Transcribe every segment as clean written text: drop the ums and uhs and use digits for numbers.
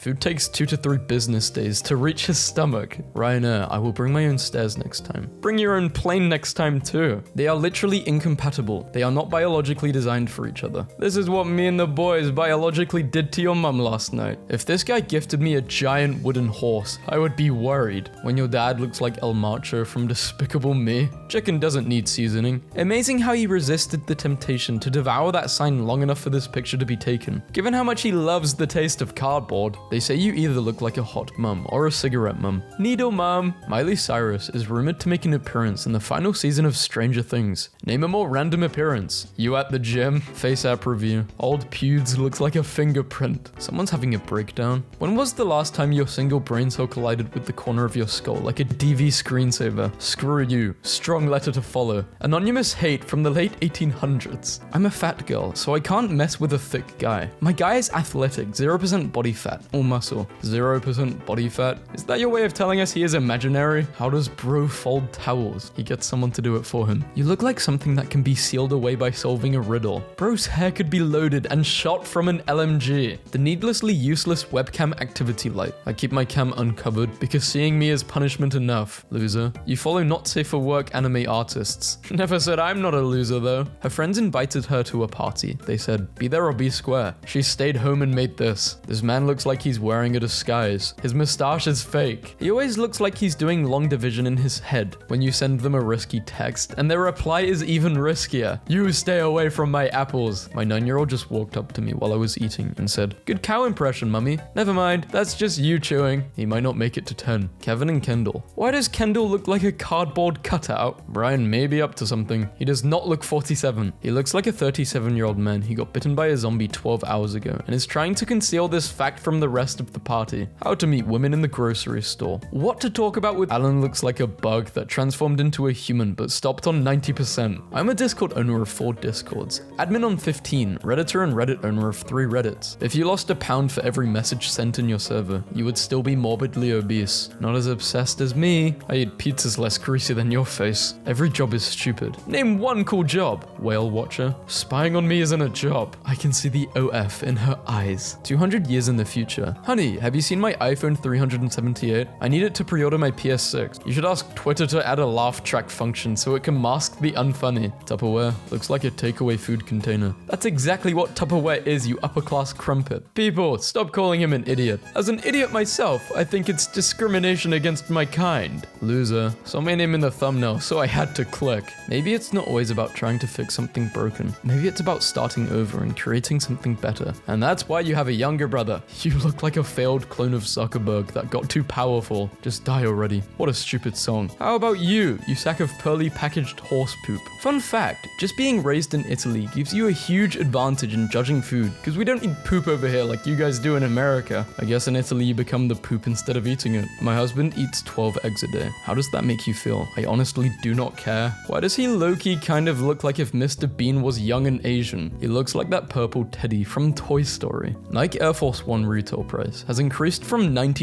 Food takes 2 to 3 business days to reach his stomach. Ryanair, I will bring my own stairs next time. Bring your own plane next time too. They are literally incompatible. They are not biologically designed for each other. This is what me and the boys biologically did to your mum last night. If this guy gifted me a giant wooden horse, I would be worried. When your dad looks like El Macho from Despicable Me. Chicken doesn't need seasoning. Amazing how he resisted the temptation to devour that sign long enough for this picture to be taken. Given how much he loves the taste of cardboard, they say you either look like a hot mum or a cigarette mum. Needle mum. Miley Cyrus is rumored to make an appearance in the final season of Stranger Things. Name a more random appearance. You at the gym? Face app review. Old Pewds looks like a fingerprint. Someone's having a breakdown. When was the last time your single brain cell collided with the corner of your skull like a DV screensaver? Screw you. Strong letter to follow. Anonymous hate from the late 1800s. I'm a fat girl, so I can't mess with a thick guy. My guy is athletic, 0% body fat or muscle. 0% body fat? Is that your way of telling us he is imaginary? How does bro fold towels? He gets someone to do it for him. You look like something that can be sealed away by solving a riddle. Bro's hair could be loaded and shot from an LMG. The needlessly useless webcam activity light. I keep my cam uncovered because seeing me is punishment enough. Loser. You follow not safe for work anime artists. Never said I'm not a loser though. Her friends invited her to a party. They said, be there or be square. She stayed home and made this. This man looks like he's wearing a disguise. His mustache is fake. He always looks like he's doing long division in his head when you send them a risky text, and their reply is even riskier. You stay away from my apples. My 9-year-old just walked up to me while I was eating and said, good cow impression, mummy. Never mind, that's just you chewing. He might not make it to 10. Kevin and Kendall. Why does Kendall look like a cardboard cutout? Brian may be up to something. He does not look 47. He looks like a 37-year-old man who got bitten by a zombie 12 hours ago and is trying to conceal this fact from the rest of the party. How to meet women in the grocery store. What to talk about with Alan looks like a bug that transformed into a human but stopped on 90%. I'm a Discord owner of 4 Discords, admin on 15, Redditor and Reddit owner of 3 Reddits. If you lost £1 for every message sent in your server, you would still be morbidly obese. Not as obsessed as me. I eat pizzas less greasy than your face. Every job is stupid. Name one cool job. Whale watcher. Spying on me isn't a job. I can see the OF in her eyes. 200 years in the future. Honey, have you seen my iPhone 378? I need it to pre-order my PS6. You should ask Twitter to add a laugh track function so it can mask the unfunny. Tupperware. Looks like a takeaway food container. That's exactly what Tupperware is, you upper-class crumpet. People, stop calling him an idiot. As an idiot myself, I think it's discrimination against my kind. Loser. Saw my name in the thumbnail, so I had to click. Maybe it's not always about trying to fix something broken. Maybe it's about starting over and creating something better. And that's why you have a younger brother. You look like a failed clone of Zuckerberg that got too powerful. Just die already. What a stupid song. How about you sack of pearly packaged horse poop? Fun fact, just being raised in Italy gives you a huge advantage in judging food, because we don't eat poop over here like you guys do in America. I guess in Italy you become the poop instead of eating it. My husband eats 12 eggs a day. How does that make you feel? I honestly do not care. Why does he low-key kind of look like if Mr. Bean was young and Asian? He looks like that purple teddy from Toy Story. Nike Air Force One retail price has increased from $90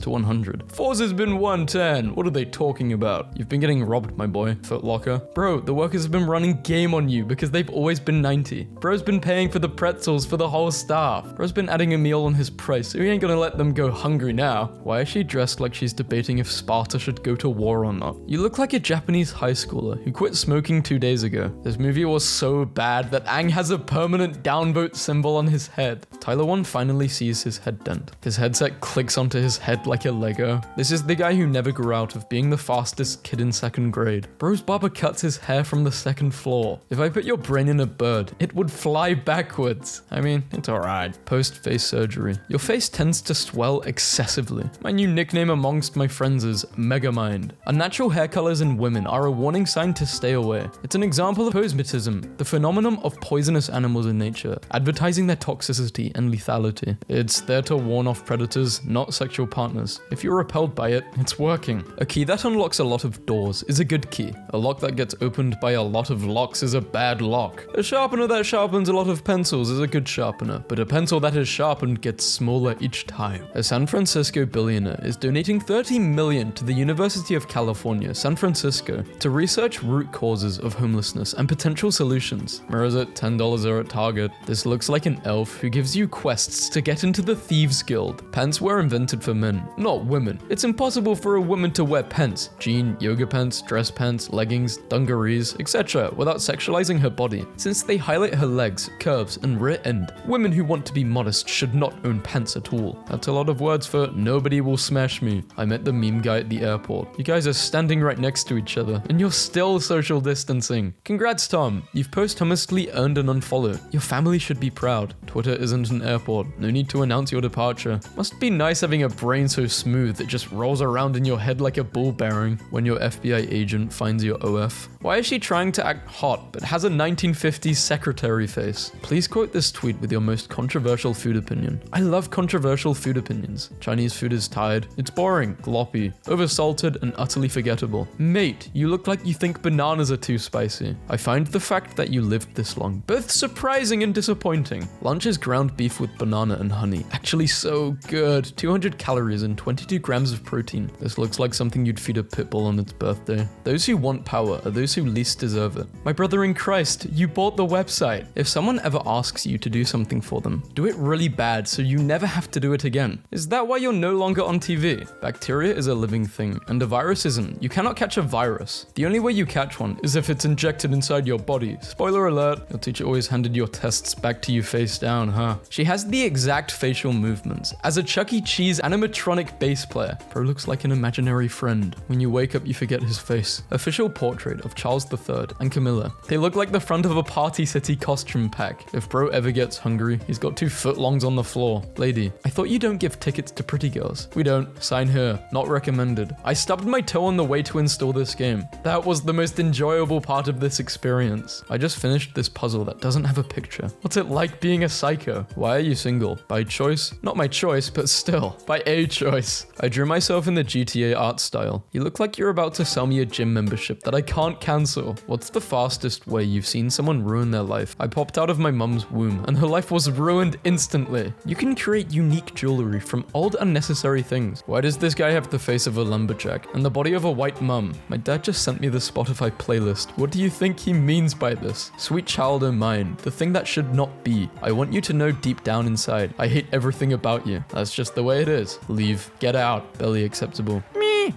to $100. Force has been $110. What are they talking about? You've been getting robbed, my boy. Foot Locker. Bro, the workers have been running game on you because they've always been 90. Bro's been paying for the pretzels for the whole staff. Bro's been adding a meal on his price, so he ain't gonna let them go hungry now. Why is she dressed like she's debating if Sparta should go to war or not? You look like a Japanese high schooler who quit smoking 2 days ago. This movie was so bad that Aang has a permanent downvote symbol on his head. Tyler 1 finally sees his head dent. His headset clicks onto his head like a Lego. This is the guy who never grew out of being the fastest kid in 2nd grade. Bro's barber cuts his hair from the 2nd floor. If I put your brain in a bird, it would fly backwards. I mean, it's alright. Post-face surgery. Your face tends to swell excessively. My new nickname amongst my friends is Megamind. Unnatural hair colors in women are a warning sign to stay away. It's an example of posmatism, the phenomenon of poisonous animals in nature, advertising their toxicity and lethality. It's there to warn off predators, not sexual partners. If you're repelled by it, it's working. A key that unlocks a lot of doors is a good key. A lock that gets opened by a lot of locks is a bad lock. A sharpener that sharpens a lot of pencils is a good sharpener, but a pencil that is sharpened gets smaller each time. A San Francisco billionaire is donating $30 million to the University of California, San Francisco, to research root causes of homelessness and potential solutions. Mirrors at $10 are at Target. This looks like an elf who gives you quests to get into the thieves' Thieves Guild. Pants were invented for men, not women. It's impossible for a woman to wear pants, jean, yoga pants, dress pants, leggings, dungarees, etc. without sexualizing her body, since they highlight her legs, curves, and rear end. Women who want to be modest should not own pants at all. That's a lot of words for nobody will smash me. I met the meme guy at the airport. You guys are standing right next to each other, and you're still social distancing. Congrats, Tom. You've posthumously earned an unfollow. Your family should be proud. Twitter isn't an airport. No need to announce your departure. Must be nice having a brain so smooth it just rolls around in your head like a ball bearing when your FBI agent finds your OF. Why is she trying to act hot but has a 1950s secretary face? Please quote this tweet with your most controversial food opinion. I love controversial food opinions. Chinese food is tired. It's boring, gloppy, oversalted, and utterly forgettable. Mate, you look like you think bananas are too spicy. I find the fact that you lived this long both surprising and disappointing. Lunch is ground beef with banana and honey. Actually so good. 200 calories and 22 grams of protein. This looks like something you'd feed a pit bull on its birthday. Those who want power are those who least deserve it. My brother in Christ, you bought the website. If someone ever asks you to do something for them, do it really bad so you never have to do it again. Is that why you're no longer on TV? Bacteria is a living thing, and a virus isn't. You cannot catch a virus. The only way you catch one is if it's injected inside your body. Spoiler alert, your teacher always handed your tests back to you face down, huh? She has the exact facial movements as a Chuck E. Cheese animatronic bass player. Bro looks like an imaginary friend. When you wake up, you forget his face. Official portrait of Charles III and Camilla. They look like the front of a Party City costume pack. If bro ever gets hungry, he's got 2 footlongs on the floor. Lady, I thought you don't give tickets to pretty girls. We don't. Sign here. Not recommended. I stubbed my toe on the way to install this game. That was the most enjoyable part of this experience. I just finished this puzzle that doesn't have a picture. What's it like being a psycho? Why are you single? By choice? Not my choice, but still. By a choice. I drew myself in the GTA art style. You look like you're about to sell me a gym membership that I can't cancel. What's the fastest way you've seen someone ruin their life? I popped out of my mum's womb and her life was ruined instantly. You can create unique jewelry from old unnecessary things. Why does this guy have the face of a lumberjack and the body of a white mum? My dad just sent me the Spotify playlist. What do you think he means by this? Sweet child o' mine, the thing that should not be. I want you to know deep down inside, I hate everything about you. That's just the way it is. Leave. Get out. Barely acceptable.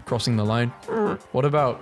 Crossing the line. What about?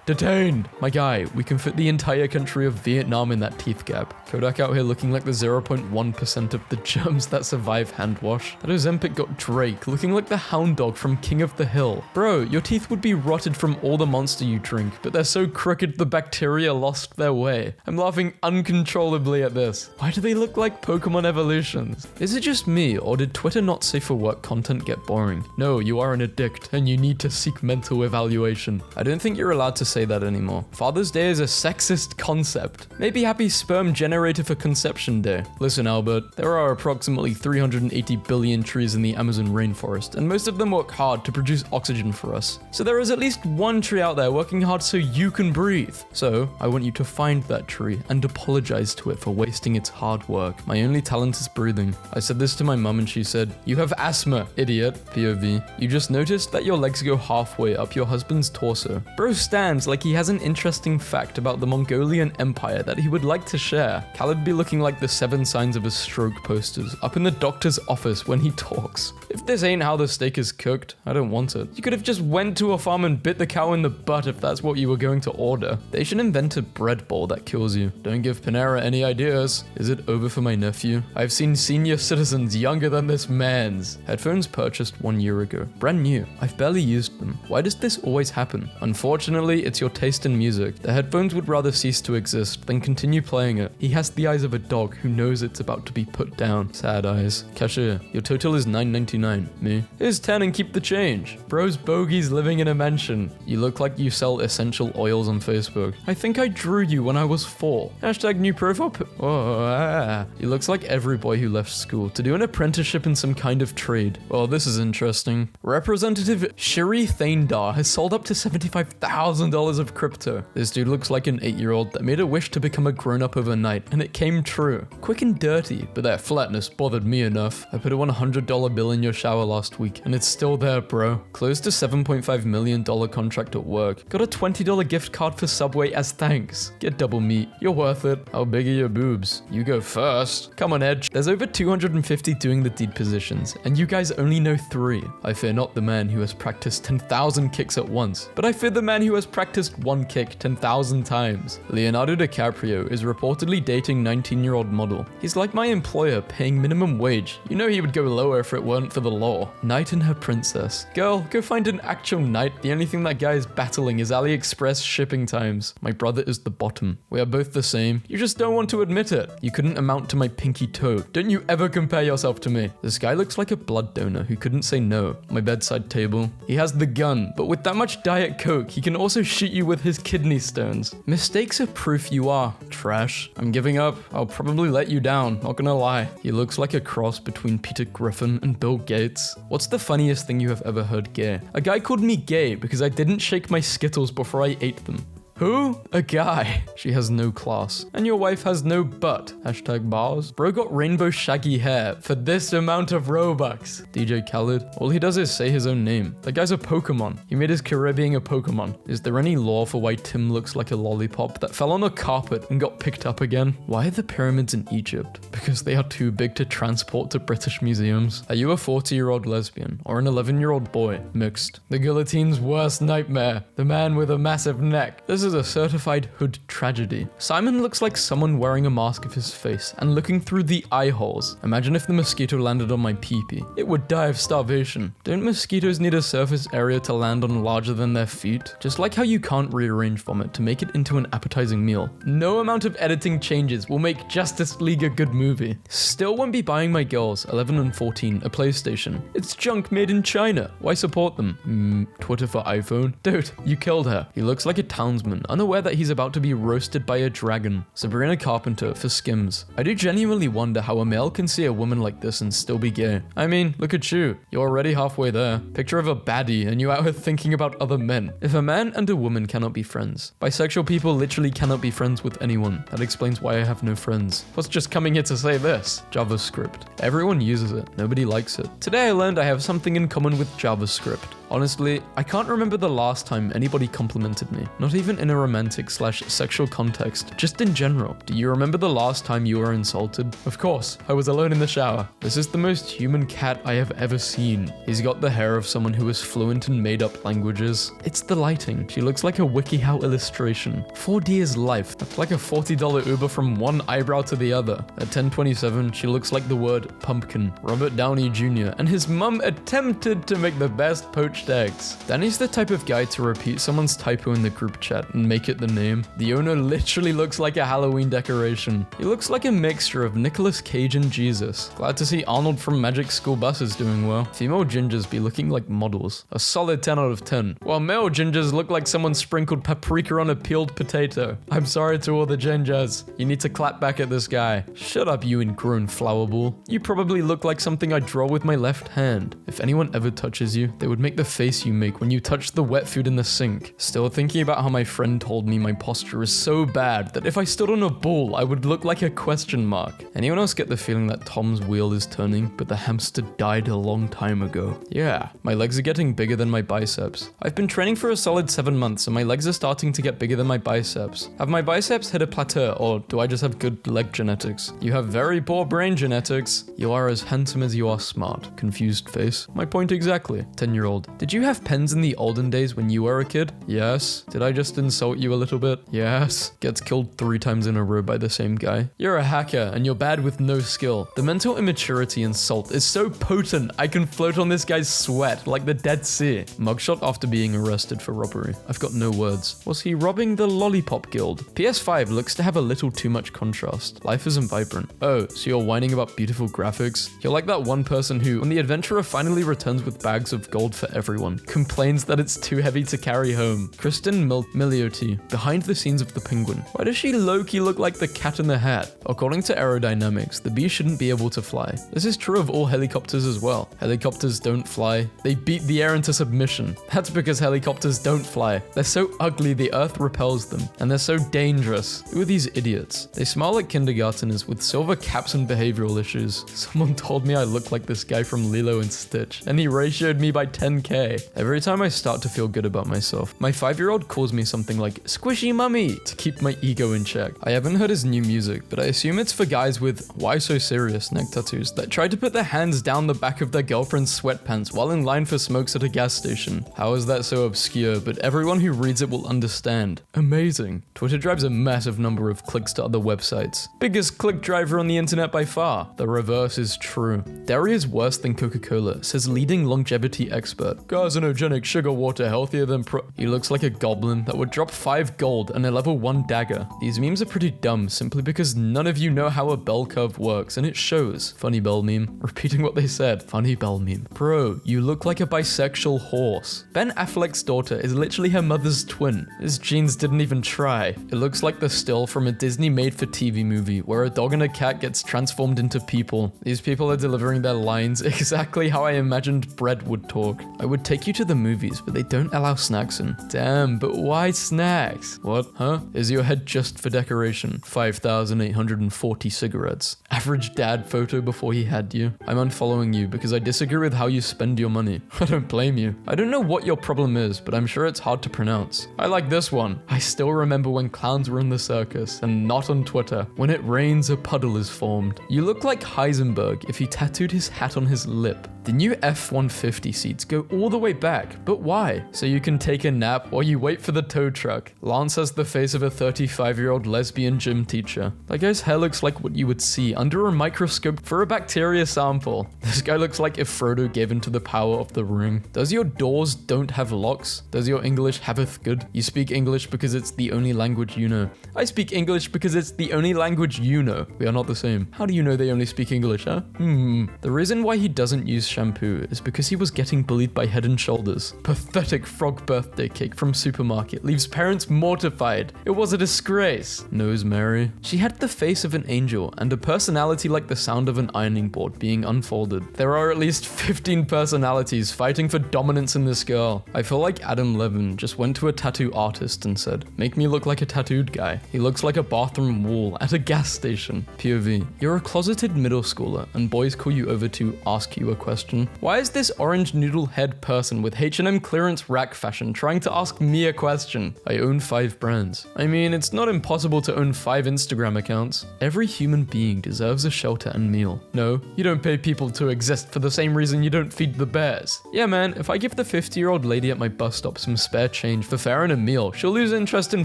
Detained. My guy, we can fit the entire country of Vietnam in that teeth gap. Kodak out here looking like the 0.1% of the germs that survive hand wash. That Ozempic got Drake looking like the hound dog from King of the Hill. Bro, your teeth would be rotted from all the Monster you drink, but they're so crooked the bacteria lost their way. I'm laughing uncontrollably at this. Why do they look like Pokemon evolutions? Is it just me, or did Twitter not safe for work content get boring? No, you are an addict, and you need to seek mental evaluation. I don't think you're allowed to say that anymore. Father's Day is a sexist concept. Maybe happy sperm generator for conception day. Listen, Albert, there are approximately 380 billion trees in the Amazon rainforest, and most of them work hard to produce oxygen for us. So there is at least one tree out there working hard so you can breathe. So I want you to find that tree and apologize to it for wasting its hard work. My only talent is breathing. I said this to my mum and she said, "You have asthma, idiot." POV. You just noticed that your legs go halfway up your husband's torso. Bro stands like he has an interesting fact about the Mongolian Empire that he would like to share. Khaled be looking like the 7 signs of a stroke posters up in the doctor's office when he talks. If this ain't how the steak is cooked, I don't want it. You could have just went to a farm and bit the cow in the butt if that's what you were going to order. They should invent a bread bowl that kills you. Don't give Panera any ideas. Is it over for my nephew? I've seen senior citizens younger than this man's. Headphones purchased 1 year ago. Brand new. I've barely used them. Why does this always happen? Unfortunately, it's your taste in music. The headphones would rather cease to exist than continue playing it. He has the eyes of a dog who knows it's about to be put down. Sad eyes. Cashier, your total is $9.99. Me? Here's 10 and keep the change. Bro's bogey's living in a mansion. You look like you sell essential oils on Facebook. I think I drew you when I was 4. Hashtag new profile He looks like every boy who left school to do an apprenticeship in some kind of trade. Well, this is interesting. Representative Shiri Thaindar has sold sold up to $75,000 of crypto. This dude looks like an 8-year-old that made a wish to become a grown-up overnight, and it came true. Quick and dirty, but that flatness bothered me enough. I put a $100 bill in your shower last week, and it's still there, bro. Closed a $7.5 million contract at work. Got a $20 gift card for Subway as thanks. Get double meat. You're worth it. How big are your boobs? You go first. Come on, Edge. There's over 250 doing the deed positions, and you guys only know 3. I fear not the man who has practiced 10,000 kicks at once, but I fear the man who has practiced one kick 10,000 times. Leonardo DiCaprio is reportedly dating 19-year-old model. He's like my employer paying minimum wage. You know he would go lower if it weren't for the law. Knight and her princess. Girl, go find an actual knight. The only thing that guy is battling is AliExpress shipping times. My brother is the bottom. We are both the same. You just don't want to admit it. You couldn't amount to my pinky toe. Don't you ever compare yourself to me. This guy looks like a blood donor who couldn't say no. My bedside table. He has the gun, but with that much Diet Coke, he can also shoot you with his kidney stones. Mistakes are proof you are trash. I'm giving up. I'll probably let you down, not gonna lie. He looks like a cross between Peter Griffin and Bill Gates. What's the funniest thing you have ever heard gay? A guy called me gay because I didn't shake my Skittles before I ate them. Who? A guy. She has no class. And your wife has no butt. Hashtag bars. Bro got rainbow shaggy hair for this amount of Robux. DJ Khaled. All he does is say his own name. That guy's a Pokemon. He made his career being a Pokemon. Is there any law for why Tim looks like a lollipop that fell on a carpet and got picked up again? Why are the pyramids in Egypt? Because they are too big to transport to British museums. Are you a 40-year-old lesbian or an 11-year-old boy? Mixed. The guillotine's worst nightmare. The man with a massive neck. This is a certified hood tragedy. Simon looks like someone wearing a mask of his face and looking through the eye holes. Imagine if the mosquito landed on my pee-pee. It would die of starvation. Don't mosquitoes need a surface area to land on larger than their feet? Just like how you can't rearrange vomit to make it into an appetizing meal. No amount of editing changes will make Justice League a good movie. Still won't be buying my girls, 11 and 14, a PlayStation. It's junk made in China. Why support them? Twitter for iPhone? Dude, you killed her. He looks like a townsman, unaware that he's about to be roasted by a dragon. Sabrina Carpenter for Skims. I do genuinely wonder how a male can see a woman like this and still be gay. I mean, look at you. You're already halfway there. Picture of a baddie and you out here thinking about other men. If a man and a woman cannot be friends, bisexual people literally cannot be friends with anyone. That explains why I have no friends. What's just coming here to say this? JavaScript. Everyone uses it. Nobody likes it. Today I learned I have something in common with JavaScript. Honestly, I can't remember the last time anybody complimented me. Not even in a romantic/sexual context, just in general. Do you remember the last time you were insulted? Of course, I was alone in the shower. This is the most human cat I have ever seen. He's got the hair of someone who is fluent in made-up languages. It's the lighting. She looks like a WikiHow illustration. 4D is life. That's like a $40 Uber from one eyebrow to the other. At 10:27, she looks like the word pumpkin. Robert Downey Jr. and his mum attempted to make the best poached eggs. Danny's the type of guy to repeat someone's typo in the group chat and make it the name. The owner literally looks like a Halloween decoration. He looks like a mixture of Nicolas Cage and Jesus. Glad to see Arnold from Magic School Bus is doing well. Female gingers be looking like models. A solid 10 out of 10. While male gingers look like someone sprinkled paprika on a peeled potato. I'm sorry to all the gingers. You need to clap back at this guy. Shut up, you ingrown flower ball. You probably look like something I draw with my left hand. If anyone ever touches you, they would make the face you make when you touch the wet food in the sink. Still thinking about how my friend told me my posture is so bad that if I stood on a ball, I would look like a question mark. Anyone else get the feeling that Tom's wheel is turning, but the hamster died a long time ago? Yeah, my legs are getting bigger than my biceps. I've been training for a solid 7 months and my legs are starting to get bigger than my biceps. Have my biceps hit a plateau, or do I just have good leg genetics? You have very poor brain genetics. You are as handsome as you are smart. Confused face. My point exactly. 10-year-old. Did you have pens in the olden days when you were a kid? Yes. Did I just insult you a little bit? Yes. Gets killed 3 times in a row by the same guy. You're a hacker and you're bad with no skill. The mental immaturity and salt is so potent I can float on this guy's sweat like the Dead Sea. Mugshot after being arrested for robbery. I've got no words. Was he robbing the Lollipop Guild? PS5 looks to have a little too much contrast. Life isn't vibrant. Oh, so you're whining about beautiful graphics? You're like that one person who, when the adventurer finally returns with bags of gold for everyone, everyone. Complains that it's too heavy to carry home. Kristen Milioti, behind the scenes of the Penguin. Why does she low-key look like the Cat in the Hat? According to aerodynamics, the bee shouldn't be able to fly. This is true of all helicopters as well. Helicopters don't fly. They beat the air into submission. That's because helicopters don't fly. They're so ugly the earth repels them, and they're so dangerous. Who are these idiots? They smile like kindergarteners with silver caps and behavioral issues. Someone told me I look like this guy from Lilo and Stitch, and he ratioed me by 10k. Every time I start to feel good about myself, my 5-year-old calls me something like squishy mummy to keep my ego in check. I haven't heard his new music, but I assume it's for guys with why so serious neck tattoos that try to put their hands down the back of their girlfriend's sweatpants while in line for smokes at a gas station. How is that so obscure, but everyone who reads it will understand. Amazing. Twitter drives a massive number of clicks to other websites. Biggest click driver on the internet by far. The reverse is true. Dairy is worse than Coca-Cola, says leading longevity expert. Carcinogenic sugar water healthier than He looks like a goblin that would drop 5 gold and a level 1 dagger. These memes are pretty dumb simply because none of you know how a bell curve works, and it shows. Funny bell meme. Repeating what they said. Funny bell meme. Bro, you look like a bisexual horse. Ben Affleck's daughter is literally her mother's twin. His genes didn't even try. It looks like the still from a Disney made-for-TV movie where a dog and a cat gets transformed into people. These people are delivering their lines exactly how I imagined bread would talk. I would take you to the movies, but they don't allow snacks in. Damn, but why snacks? What? Huh? Is your head just for decoration? 5,840 cigarettes. Average dad photo before he had you. I'm unfollowing you because I disagree with how you spend your money. I don't blame you. I don't know what your problem is, but I'm sure it's hard to pronounce. I like this one. I still remember when clowns were in the circus, and not on Twitter. When it rains, a puddle is formed. You look like Heisenberg if he tattooed his hat on his lip. The new F-150 seats go all the way back, but why? So you can take a nap while you wait for the tow truck. Lance has the face of a 35-year-old lesbian gym teacher. That guy's hair looks like what you would see under a microscope for a bacteria sample. This guy looks like if Frodo gave into the power of the ring. Does your doors don't have locks? Does your English haveth good? You speak English because it's the only language you know. I speak English because it's the only language you know. We are not the same. How do you know they only speak English, huh? The reason why he doesn't use shampoo is because he was getting bullied by Head and Shoulders. Pathetic frog birthday cake from supermarket leaves parents mortified. It was a disgrace. Knows Mary. She had the face of an angel and a personality like the sound of an ironing board being unfolded. There are at least 15 personalities fighting for dominance in this girl. I feel like Adam Levin just went to a tattoo artist and said, make me look like a tattooed guy. He looks like a bathroom wall at a gas station. POV. You're a closeted middle schooler and boys call you over to ask you a question. Why is this orange noodle head person with H&M clearance rack fashion trying to ask me a question? I own 5 brands. I mean, it's not impossible to own 5 Instagram accounts. Every human being deserves a shelter and meal. No, you don't pay people to exist for the same reason you don't feed the bears. Yeah man, if I give the 50-year-old lady at my bus stop some spare change for fare and a meal, she'll lose interest in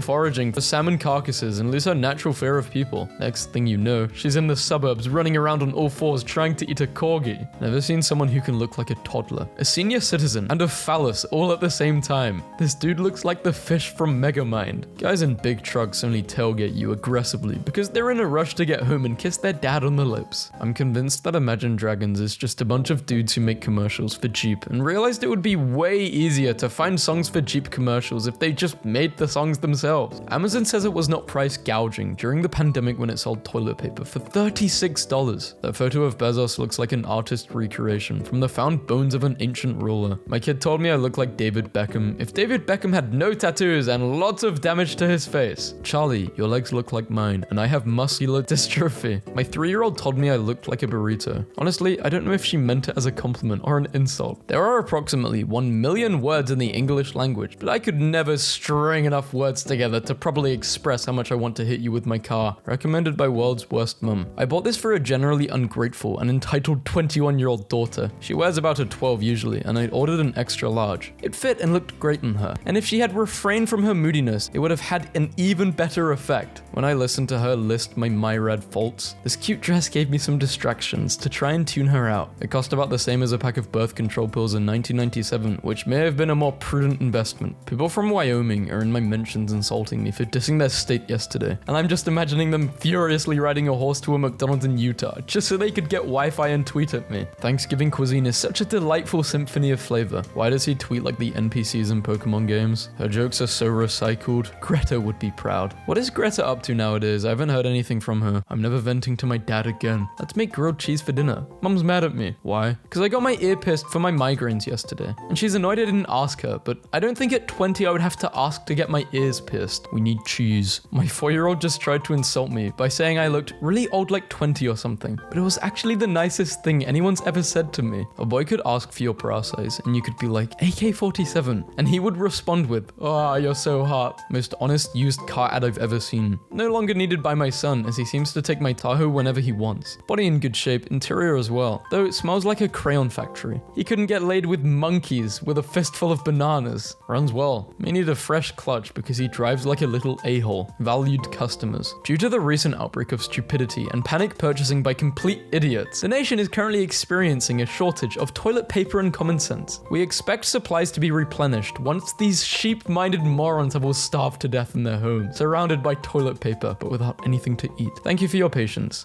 foraging for salmon carcasses and lose her natural fear of people. Next thing you know, she's in the suburbs running around on all fours trying to eat a corgi. Never seen someone who can look like a toddler, a senior citizen, and a phallus all at the same time. This dude looks like the fish from Megamind. Guys in big trucks only tailgate you aggressively because they're in a rush to get home and kiss their dad on the lips. I'm convinced that Imagine Dragons is just a bunch of dudes who make commercials for Jeep and realized it would be way easier to find songs for Jeep commercials if they just made the songs themselves. Amazon says it was not price gouging during the pandemic when it sold toilet paper for $36. That photo of Bezos looks like an artist recreation from the found bones of an ancient ruler. My kid told me I look like David Beckham if David Beckham had no tattoos and lots of damage to his face. Charlie, your legs look like mine and I have muscular dystrophy. My 3-year-old told me I looked like a burrito. Honestly, I don't know if she meant it as a compliment or an insult. There are approximately 1 million words in the English language, but I could never string enough words together to properly express how much I want to hit you with my car. Recommended by World's Worst Mum. I bought this for a generally ungrateful and entitled 21-year-old daughter. She wears about a 12 usually, and I'd ordered an extra large. It fit and looked great on her, and if she had refrained from her moodiness, it would have had an even better effect. When I listened to her list my myriad faults, this cute dress gave me some distractions to try and tune her out. It cost about the same as a pack of birth control pills in 1997, which may have been a more prudent investment. People from Wyoming are in my mentions insulting me for dissing their state yesterday, and I'm just imagining them furiously riding a horse to a McDonald's in Utah just so they could get Wi-Fi and tweet at me. Thanksgiving cuisine is such a delightful symphony of flavor. Why does he tweet like the NPCs in Pokemon games? Her jokes are so recycled. Greta would be proud. What is Greta up to nowadays? I haven't heard anything from her. I'm never venting to my dad again. Let's make grilled cheese for dinner. Mum's mad at me. Why? Because I got my ear pierced for my migraines yesterday. And she's annoyed I didn't ask her, but I don't think at 20 I would have to ask to get my ears pierced. We need cheese. My 4-year-old just tried to insult me by saying I looked really old, like 20 or something. But it was actually the nicest thing anyone's ever said to me. A boy could ask for your bra size and you could be like, AK-47. And he would respond with, "Oh, you're so hot." Most honest used car ad I've ever seen. No longer needed by my son, as he seems to take my Tahoe whenever he wants. Body in good shape, interior as well. Though it smells like a crayon factory. He couldn't get laid with monkeys with a fistful of bananas. Runs well. May need a fresh clutch because he drives like a little a-hole. Valued customers. Due to the recent outbreak of stupidity and panic purchasing by complete idiots, the nation is currently experiencing a shortage of toilet paper and common sense. We expect supplies to be replenished once these sheep-minded morons have all starved to death in their homes, surrounded by toilet paper but without anything to eat. Thank you for your patience.